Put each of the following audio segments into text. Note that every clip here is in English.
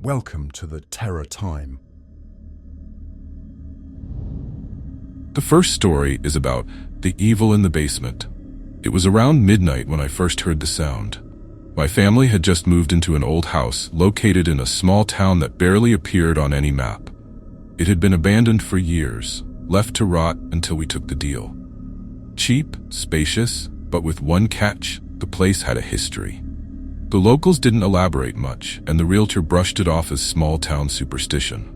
Welcome to the Terror Time. The first story is about the evil in the basement. It was around midnight when I first heard the sound. My family had just moved into an old house located in a small town that barely appeared on any map. It had been abandoned for years, left to rot until we took the deal. Cheap, spacious, but with one catch: the place had a history. The locals didn't elaborate much, and the realtor brushed it off as small-town superstition.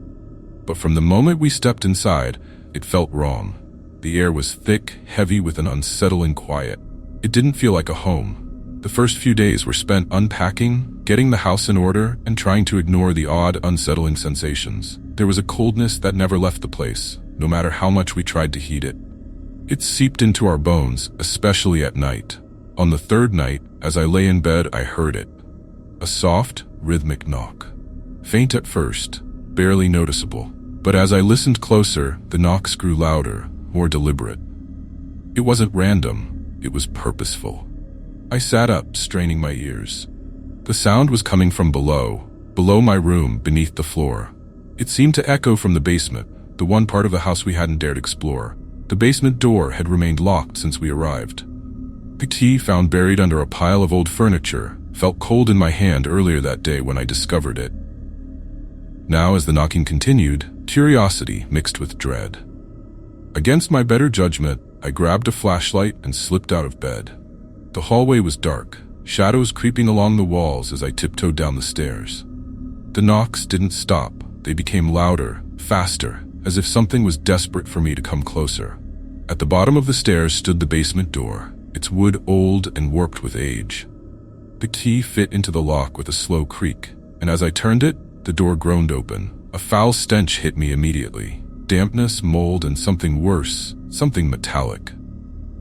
But from the moment we stepped inside, it felt wrong. The air was thick, heavy with an unsettling quiet. It didn't feel like a home. The first few days were spent unpacking, getting the house in order, and trying to ignore the odd, unsettling sensations. There was a coldness that never left the place, no matter how much we tried to heat it. It seeped into our bones, especially at night. On the third night, as I lay in bed, I heard it. A soft, rhythmic knock. Faint at first, barely noticeable. But as I listened closer, the knocks grew louder, more deliberate. It wasn't random, it was purposeful. I sat up, straining my ears. The sound was coming from below my room, beneath the floor. It seemed to echo from the basement, the one part of the house we hadn't dared explore. The basement door had remained locked since we arrived. The key, found buried under a pile of old furniture, felt cold in my hand earlier that day when I discovered it. Now, as the knocking continued, curiosity mixed with dread. Against my better judgment, I grabbed a flashlight and slipped out of bed. The hallway was dark, shadows creeping along the walls as I tiptoed down the stairs. The knocks didn't stop. They became louder, faster, as if something was desperate for me to come closer. At the bottom of the stairs stood the basement door, its wood old and warped with age. The key fit into the lock with a slow creak, and as I turned it, the door groaned open. A foul stench hit me immediately. Dampness, mold, and something worse, something metallic.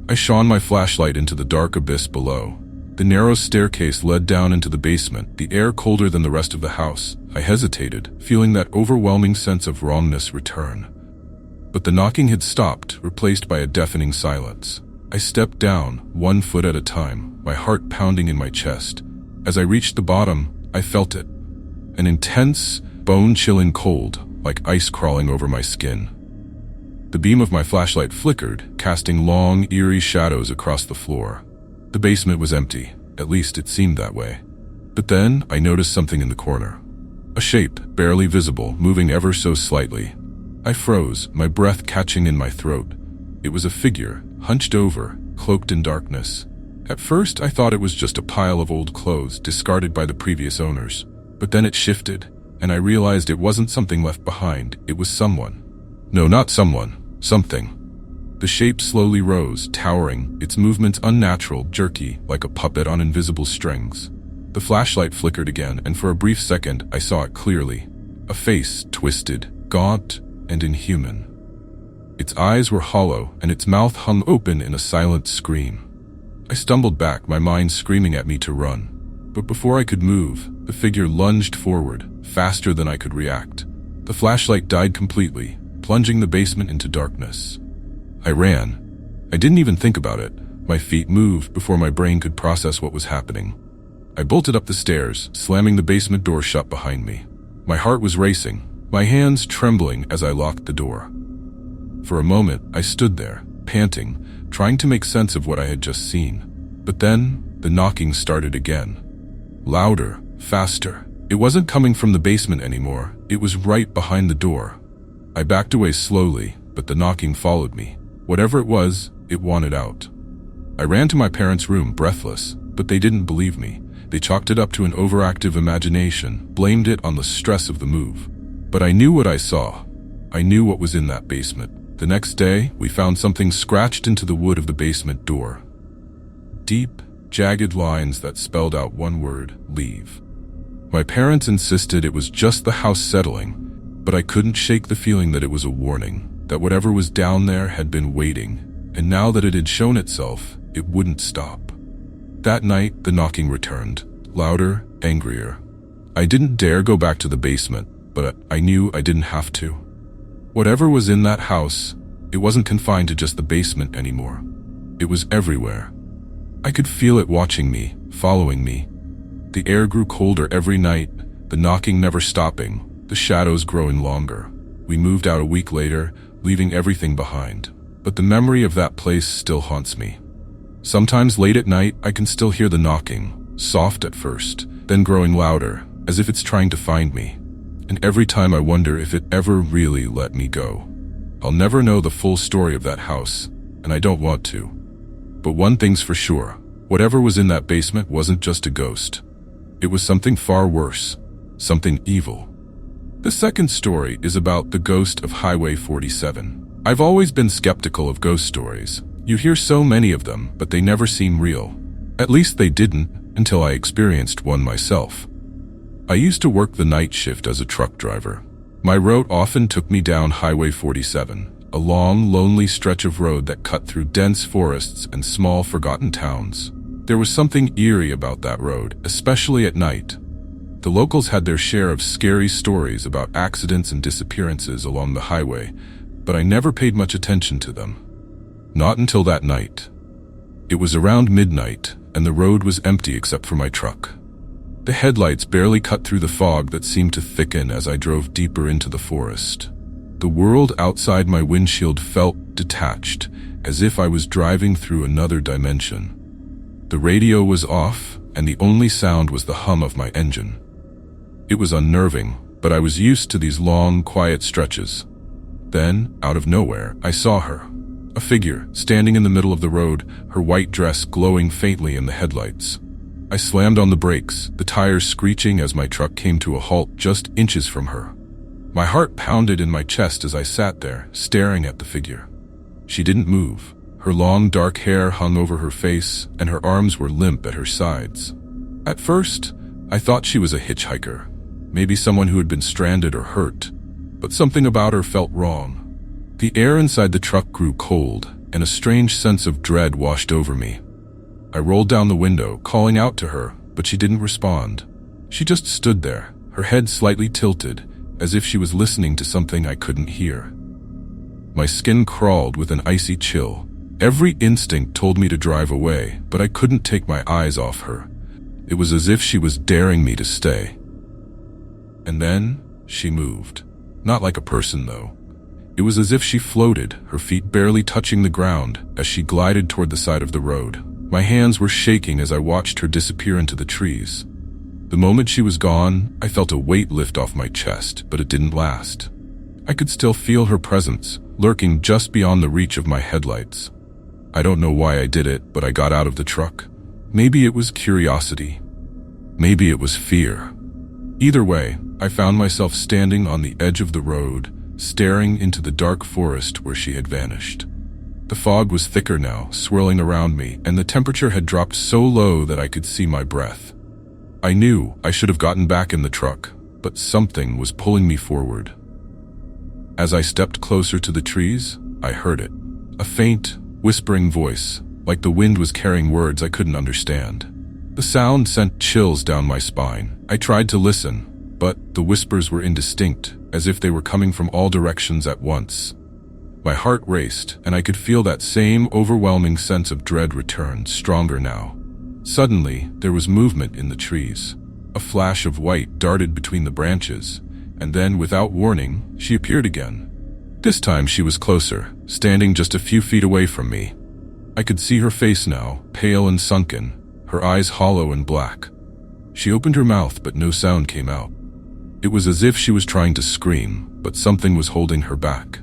I shone my flashlight into the dark abyss below. The narrow staircase led down into the basement, the air colder than the rest of the house. I hesitated, feeling that overwhelming sense of wrongness return. But the knocking had stopped, replaced by a deafening silence. I stepped down, 1 foot at a time, my heart pounding in my chest. As I reached the bottom, I felt it. An intense, bone-chilling cold, like ice crawling over my skin. The beam of my flashlight flickered, casting long, eerie shadows across the floor. The basement was empty, at least it seemed that way. But then, I noticed something in the corner. A shape, barely visible, moving ever so slightly. I froze, my breath catching in my throat. It was a figure, hunched over, cloaked in darkness. At first, I thought it was just a pile of old clothes discarded by the previous owners. But then it shifted, and I realized it wasn't something left behind, it was someone. No, not someone. Something. The shape slowly rose, towering, its movements unnatural, jerky, like a puppet on invisible strings. The flashlight flickered again, and for a brief second, I saw it clearly. A face, twisted, gaunt, and inhuman. Its eyes were hollow, and its mouth hung open in a silent scream. I stumbled back, my mind screaming at me to run. But before I could move, the figure lunged forward, faster than I could react. The flashlight died completely, plunging the basement into darkness. I ran. I didn't even think about it. My feet moved before my brain could process what was happening. I bolted up the stairs, slamming the basement door shut behind me. My heart was racing, my hands trembling as I locked the door. For a moment, I stood there, panting, trying to make sense of what I had just seen. But then, the knocking started again. Louder, faster. It wasn't coming from the basement anymore. It was right behind the door. I backed away slowly, but the knocking followed me. Whatever it was, it wanted out. I ran to my parents' room, breathless, but they didn't believe me. They chalked it up to an overactive imagination, blamed it on the stress of the move. But I knew what I saw. I knew what was in that basement. The next day, we found something scratched into the wood of the basement door. Deep, jagged lines that spelled out one word: leave. My parents insisted it was just the house settling, but I couldn't shake the feeling that it was a warning, that whatever was down there had been waiting, and now that it had shown itself, it wouldn't stop. That night, the knocking returned, louder, angrier. I didn't dare go back to the basement, but I knew I didn't have to. Whatever was in that house, it wasn't confined to just the basement anymore. It was everywhere. I could feel it watching me, following me. The air grew colder every night, the knocking never stopping, the shadows growing longer. We moved out a week later, leaving everything behind. But the memory of that place still haunts me. Sometimes late at night, I can still hear the knocking, soft at first, then growing louder, as if it's trying to find me. And every time I wonder if it ever really let me go. I'll never know the full story of that house, and I don't want to. But one thing's for sure, whatever was in that basement wasn't just a ghost. It was something far worse, something evil. The second story is about the ghost of Highway 47. I've always been skeptical of ghost stories. You hear so many of them, but they never seem real. At least they didn't until I experienced one myself. I used to work the night shift as a truck driver. My route often took me down Highway 47, a long, lonely stretch of road that cut through dense forests and small, forgotten towns. There was something eerie about that road, especially at night. The locals had their share of scary stories about accidents and disappearances along the highway, but I never paid much attention to them. Not until that night. It was around midnight, and the road was empty except for my truck. The headlights barely cut through the fog that seemed to thicken as I drove deeper into the forest. The world outside my windshield felt detached, as if I was driving through another dimension. The radio was off, and the only sound was the hum of my engine. It was unnerving, but I was used to these long, quiet stretches. Then, out of nowhere, I saw her. A figure, standing in the middle of the road, her white dress glowing faintly in the headlights. I slammed on the brakes, the tires screeching as my truck came to a halt just inches from her. My heart pounded in my chest as I sat there, staring at the figure. She didn't move. Her long, dark hair hung over her face, and her arms were limp at her sides. At first, I thought she was a hitchhiker, maybe someone who had been stranded or hurt, but something about her felt wrong. The air inside the truck grew cold, and a strange sense of dread washed over me. I rolled down the window, calling out to her, but she didn't respond. She just stood there, her head slightly tilted, as if she was listening to something I couldn't hear. My skin crawled with an icy chill. Every instinct told me to drive away, but I couldn't take my eyes off her. It was as if she was daring me to stay. And then, she moved. Not like a person, though. It was as if she floated, her feet barely touching the ground, as she glided toward the side of the road. My hands were shaking as I watched her disappear into the trees. The moment she was gone, I felt a weight lift off my chest, but it didn't last. I could still feel her presence, lurking just beyond the reach of my headlights. I don't know why I did it, but I got out of the truck. Maybe it was curiosity. Maybe it was fear. Either way, I found myself standing on the edge of the road, staring into the dark forest where she had vanished. The fog was thicker now, swirling around me, and the temperature had dropped so low that I could see my breath. I knew I should have gotten back in the truck, but something was pulling me forward. As I stepped closer to the trees, I heard it. A faint, whispering voice, like the wind was carrying words I couldn't understand. The sound sent chills down my spine. I tried to listen, but the whispers were indistinct, as if they were coming from all directions at once. My heart raced, and I could feel that same overwhelming sense of dread return, stronger now. Suddenly, there was movement in the trees. A flash of white darted between the branches, and then, without warning, she appeared again. This time she was closer, standing just a few feet away from me. I could see her face now, pale and sunken, her eyes hollow and black. She opened her mouth, but no sound came out. It was as if she was trying to scream, but something was holding her back.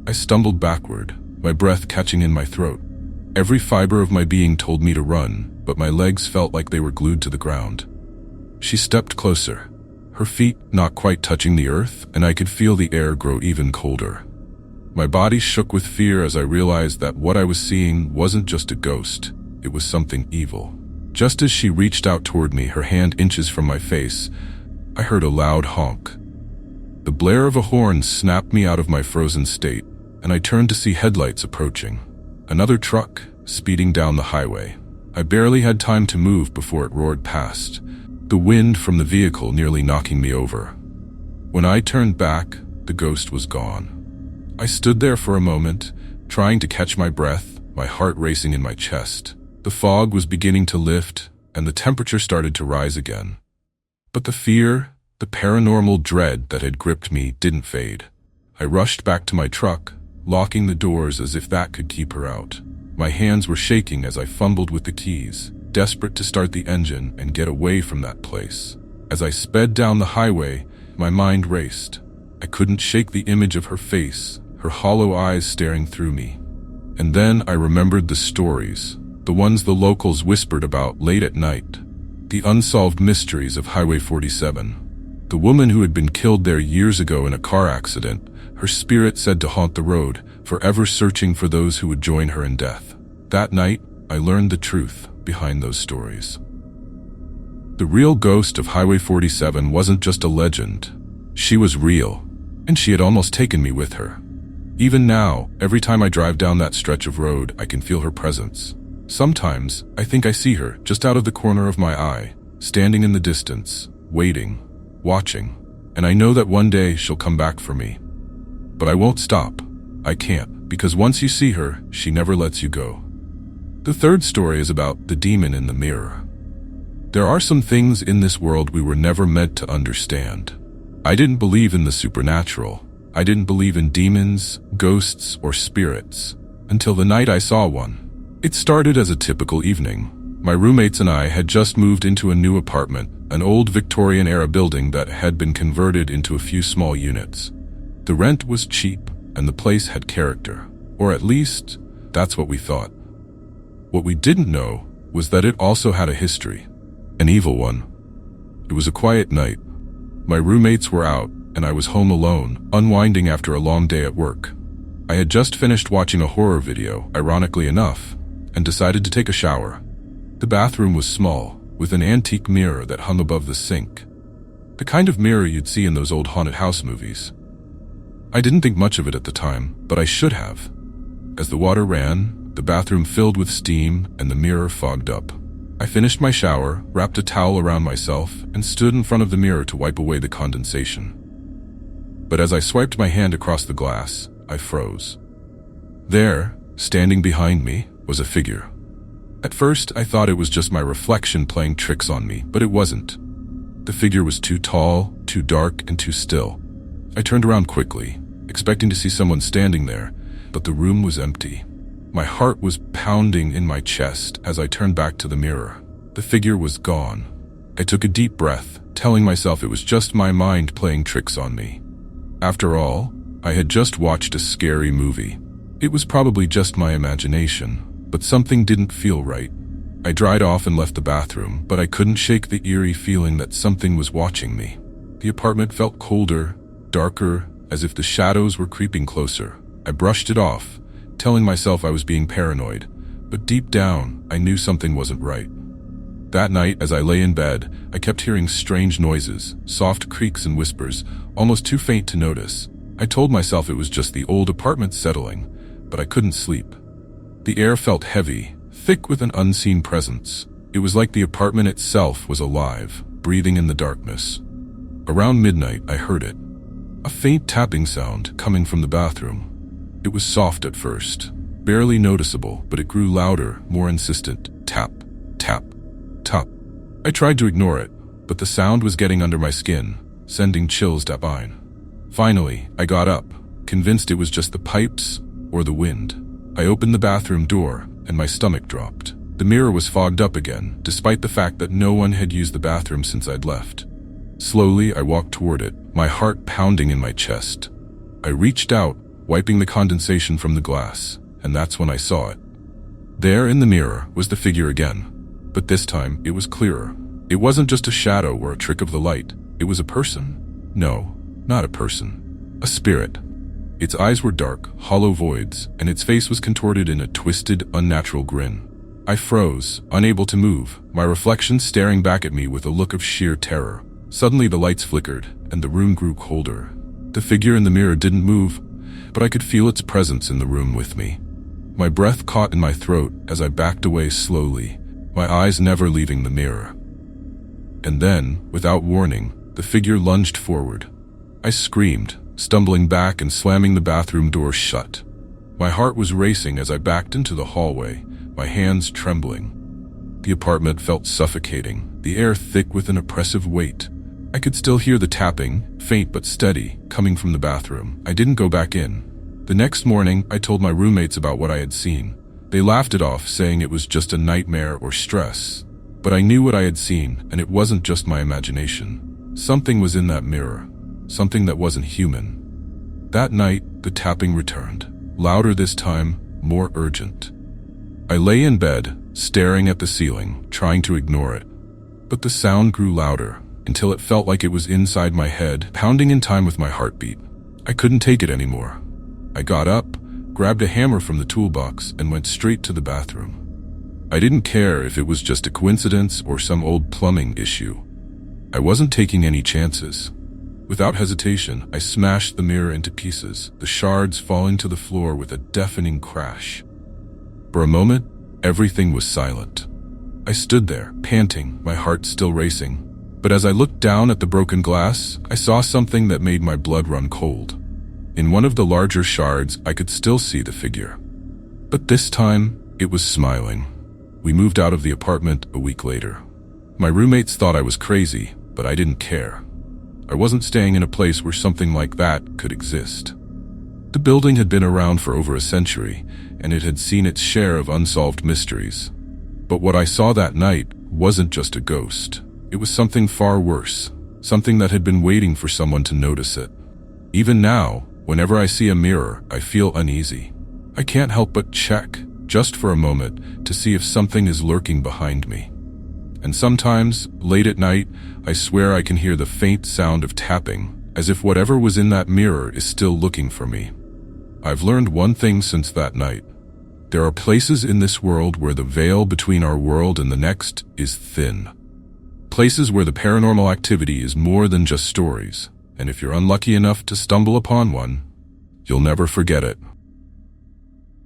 I stumbled backward, my breath catching in my throat. Every fiber of my being told me to run, but my legs felt like they were glued to the ground. She stepped closer, her feet not quite touching the earth, and I could feel the air grow even colder. My body shook with fear as I realized that what I was seeing wasn't just a ghost, it was something evil. Just as she reached out toward me, her hand inches from my face, I heard a loud honk. The blare of a horn snapped me out of my frozen state, and I turned to see headlights approaching. Another truck, speeding down the highway. I barely had time to move before it roared past, the wind from the vehicle nearly knocking me over. When I turned back, the ghost was gone. I stood there for a moment, trying to catch my breath, my heart racing in my chest. The fog was beginning to lift, and the temperature started to rise again. But the fear, the paranormal dread that had gripped me didn't fade. I rushed back to my truck, locking the doors as if that could keep her out. My hands were shaking as I fumbled with the keys, desperate to start the engine and get away from that place. As I sped down the highway, my mind raced. I couldn't shake the image of her face, her hollow eyes staring through me. And then I remembered the stories, the ones the locals whispered about late at night. The unsolved mysteries of Highway 47. The woman who had been killed there years ago in a car accident, her spirit said to haunt the road, forever searching for those who would join her in death. That night, I learned the truth behind those stories. The real ghost of Highway 47 wasn't just a legend. She was real, and she had almost taken me with her. Even now, every time I drive down that stretch of road, I can feel her presence. Sometimes, I think I see her just out of the corner of my eye, standing in the distance, waiting, watching, and I know that one day she'll come back for me. But I won't stop. I can't, because once you see her, she never lets you go. The third story is about the demon in the mirror. There are some things in this world we were never meant to understand. I didn't believe in the supernatural. I didn't believe in demons, ghosts, or spirits, until the night I saw one. It started as a typical evening. My roommates and I had just moved into a new apartment, an old Victorian-era building that had been converted into a few small units. The rent was cheap, and the place had character. Or at least, that's what we thought. What we didn't know was that it also had a history. An evil one. It was a quiet night. My roommates were out, and I was home alone, unwinding after a long day at work. I had just finished watching a horror video, ironically enough, and decided to take a shower. The bathroom was small, with an antique mirror that hung above the sink. The kind of mirror you'd see in those old haunted house movies. I didn't think much of it at the time, but I should have. As the water ran, the bathroom filled with steam and the mirror fogged up. I finished my shower, wrapped a towel around myself, and stood in front of the mirror to wipe away the condensation. But as I swiped my hand across the glass, I froze. There, standing behind me, was a figure. At first, I thought it was just my reflection playing tricks on me, but it wasn't. The figure was too tall, too dark, and too still. I turned around quickly, expecting to see someone standing there, but the room was empty. My heart was pounding in my chest as I turned back to the mirror. The figure was gone. I took a deep breath, telling myself it was just my mind playing tricks on me. After all, I had just watched a scary movie. It was probably just my imagination, but something didn't feel right. I dried off and left the bathroom, but I couldn't shake the eerie feeling that something was watching me. The apartment felt colder, darker, as if the shadows were creeping closer. I brushed it off, telling myself I was being paranoid, but deep down, I knew something wasn't right. That night, as I lay in bed, I kept hearing strange noises, soft creaks and whispers, almost too faint to notice. I told myself it was just the old apartment settling, but I couldn't sleep. The air felt heavy, thick with an unseen presence. It was like the apartment itself was alive, breathing in the darkness. Around midnight, I heard it. A faint tapping sound coming from the bathroom. It was soft at first, barely noticeable, but it grew louder, more insistent. Tap, tap, tap. I tried to ignore it, but the sound was getting under my skin, sending chills down my spine. Finally, I got up, convinced it was just the pipes or the wind. I opened the bathroom door, and my stomach dropped. The mirror was fogged up again, despite the fact that no one had used the bathroom since I'd left. Slowly, I walked toward it, my heart pounding in my chest. I reached out, wiping the condensation from the glass, and that's when I saw it. There in the mirror was the figure again, but this time it was clearer. It wasn't just a shadow or a trick of the light. It was a person. No, not a person. A spirit. Its eyes were dark, hollow voids, and its face was contorted in a twisted, unnatural grin. I froze, unable to move, my reflection staring back at me with a look of sheer terror. Suddenly the lights flickered, and the room grew colder. The figure in the mirror didn't move, but I could feel its presence in the room with me. My breath caught in my throat as I backed away slowly, my eyes never leaving the mirror. And then, without warning, the figure lunged forward. I screamed, stumbling back and slamming the bathroom door shut. My heart was racing as I backed into the hallway, my hands trembling. The apartment felt suffocating, the air thick with an oppressive weight. I could still hear the tapping, faint but steady, coming from the bathroom. I didn't go back in. The next morning, I told my roommates about what I had seen. They laughed it off, saying it was just a nightmare or stress. But I knew what I had seen, and it wasn't just my imagination. Something was in that mirror, something that wasn't human. That night, the tapping returned, louder this time, more urgent. I lay in bed, staring at the ceiling, trying to ignore it. But the sound grew louder, until it felt like it was inside my head, pounding in time with my heartbeat. I couldn't take it anymore. I got up, grabbed a hammer from the toolbox, and went straight to the bathroom. I didn't care if it was just a coincidence or some old plumbing issue. I wasn't taking any chances. Without hesitation, I smashed the mirror into pieces, the shards falling to the floor with a deafening crash. For a moment, everything was silent. I stood there, panting, my heart still racing. But as I looked down at the broken glass, I saw something that made my blood run cold. In one of the larger shards, I could still see the figure. But this time, it was smiling. We moved out of the apartment a week later. My roommates thought I was crazy, but I didn't care. I wasn't staying in a place where something like that could exist. The building had been around for over a century, and it had seen its share of unsolved mysteries. But what I saw that night wasn't just a ghost. It was something far worse, something that had been waiting for someone to notice it. Even now, whenever I see a mirror, I feel uneasy. I can't help but check, just for a moment, to see if something is lurking behind me. And sometimes, late at night, I swear I can hear the faint sound of tapping, as if whatever was in that mirror is still looking for me. I've learned one thing since that night. There are places in this world where the veil between our world and the next is thin. Places where the paranormal activity is more than just stories, and if you're unlucky enough to stumble upon one, you'll never forget it.